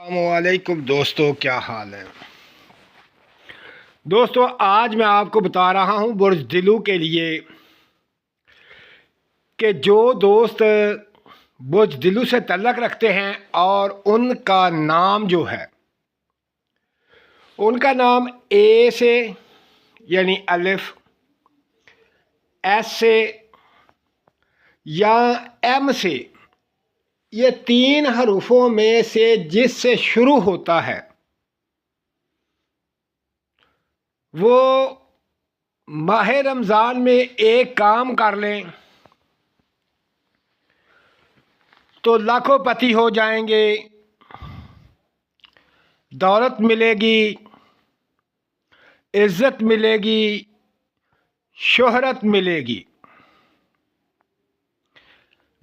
السلام علیکم دوستو، کیا حال ہے دوستو؟ آج میں آپ کو بتا رہا ہوں بزدلو کے لیے کہ جو دوست بزدلو سے تعلق رکھتے ہیں اور ان کا نام جو ہے، ان کا نام اے سے یعنی الف، ایس سے یا ایم سے، یہ تین حروفوں میں سے جس سے شروع ہوتا ہے وہ ماہ رمضان میں ایک کام کر لیں تو لاکھوں پتی ہو جائیں گے، دولت ملے گی، عزت ملے گی، شہرت ملے گی،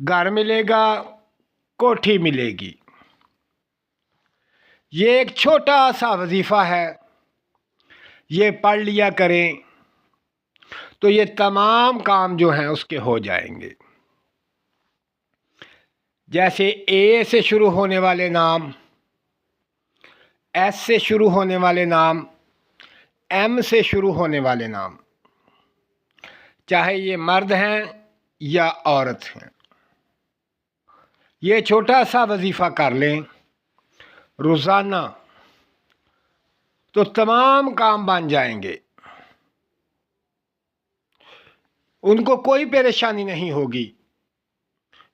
گھر ملے گا، کوٹھی ملے گی۔ یہ ایک چھوٹا سا وظیفہ ہے، یہ پڑھ لیا کریں تو یہ تمام کام جو ہیں اس کے ہو جائیں گے۔ جیسے اے سے شروع ہونے والے نام، ایس سے شروع ہونے والے نام، ایم سے شروع ہونے والے نام، چاہے یہ مرد ہیں یا عورت ہیں، یہ چھوٹا سا وظیفہ کر لیں روزانہ تو تمام کام بن جائیں گے، ان کو کوئی پریشانی نہیں ہوگی،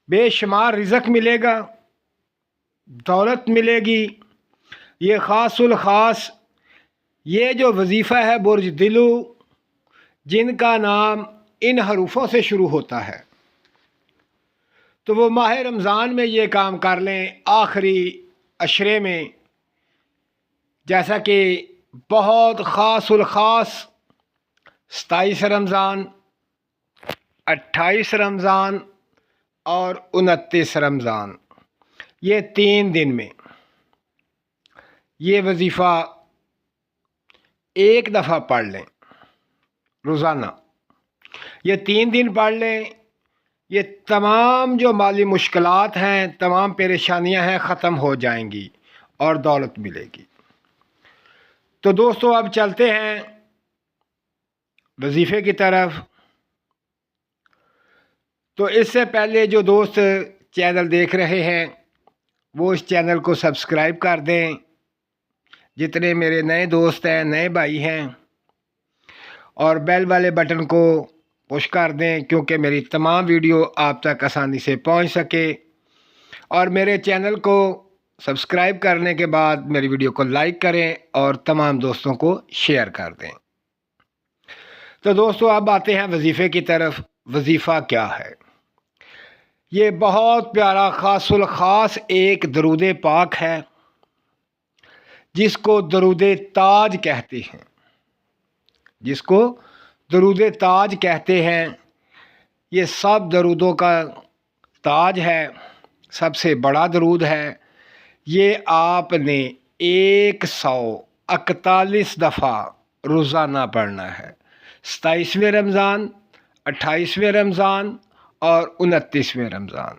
بے شمار رزق ملے گا، دولت ملے گی۔ یہ خاص الخاص یہ جو وظیفہ ہے بزدلو، جن کا نام ان حروفوں سے شروع ہوتا ہے، تو وہ ماہ رمضان میں یہ کام کر لیں آخری عشرے میں، جیسا کہ بہت خاص الخاص 27 رمضان، 28 رمضان اور 29 رمضان، یہ 3 دن میں یہ وظیفہ ایک دفعہ پڑھ لیں روزانہ، یہ 3 دن پڑھ لیں، یہ تمام جو مالی مشکلات ہیں، تمام پریشانیاں ہیں، ختم ہو جائیں گی اور دولت ملے گی۔ تو دوستو اب چلتے ہیں وظیفے کی طرف۔ تو اس سے پہلے جو دوست چینل دیکھ رہے ہیں وہ اس چینل کو سبسکرائب کر دیں، جتنے میرے نئے دوست ہیں، نئے بھائی ہیں، اور بیل والے بٹن کو پش کر دیں کیونکہ میری تمام ویڈیو آپ تک آسانی سے پہنچ سکے، اور میرے چینل کو سبسکرائب کرنے کے بعد میری ویڈیو کو لائک کریں اور تمام دوستوں کو شیئر کر دیں۔ تو دوستو اب آتے ہیں وظیفے کی طرف۔ وظیفہ کیا ہے؟ یہ بہت پیارا خاص الخاص ایک درود پاک ہے جس کو درود تاج کہتے ہیں، جس کو درود تاج کہتے ہیں۔ یہ سب درودوں کا تاج ہے، سب سے بڑا درود ہے۔ یہ آپ نے 141 دفعہ روزانہ پڑھنا ہے، 27ویں رمضان، 28ویں رمضان اور 29ویں رمضان۔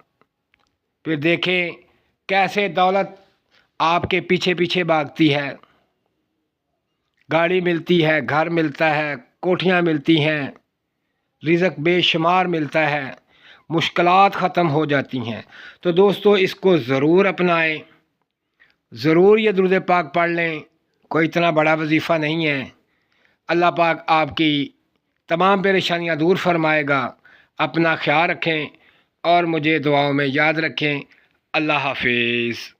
پھر دیکھیں کیسے دولت آپ کے پیچھے پیچھے بھاگتی ہے، گاڑی ملتی ہے، گھر ملتا ہے، کوٹھیاں ملتی ہیں، رزق بے شمار ملتا ہے، مشکلات ختم ہو جاتی ہیں۔ تو دوستو اس کو ضرور اپنائیں، ضرور یہ درود پاک پڑھ لیں، کوئی اتنا بڑا وظیفہ نہیں ہے۔ اللہ پاک آپ کی تمام پریشانیاں دور فرمائے گا۔ اپنا خیال رکھیں اور مجھے دعاؤں میں یاد رکھیں۔ اللہ حافظ۔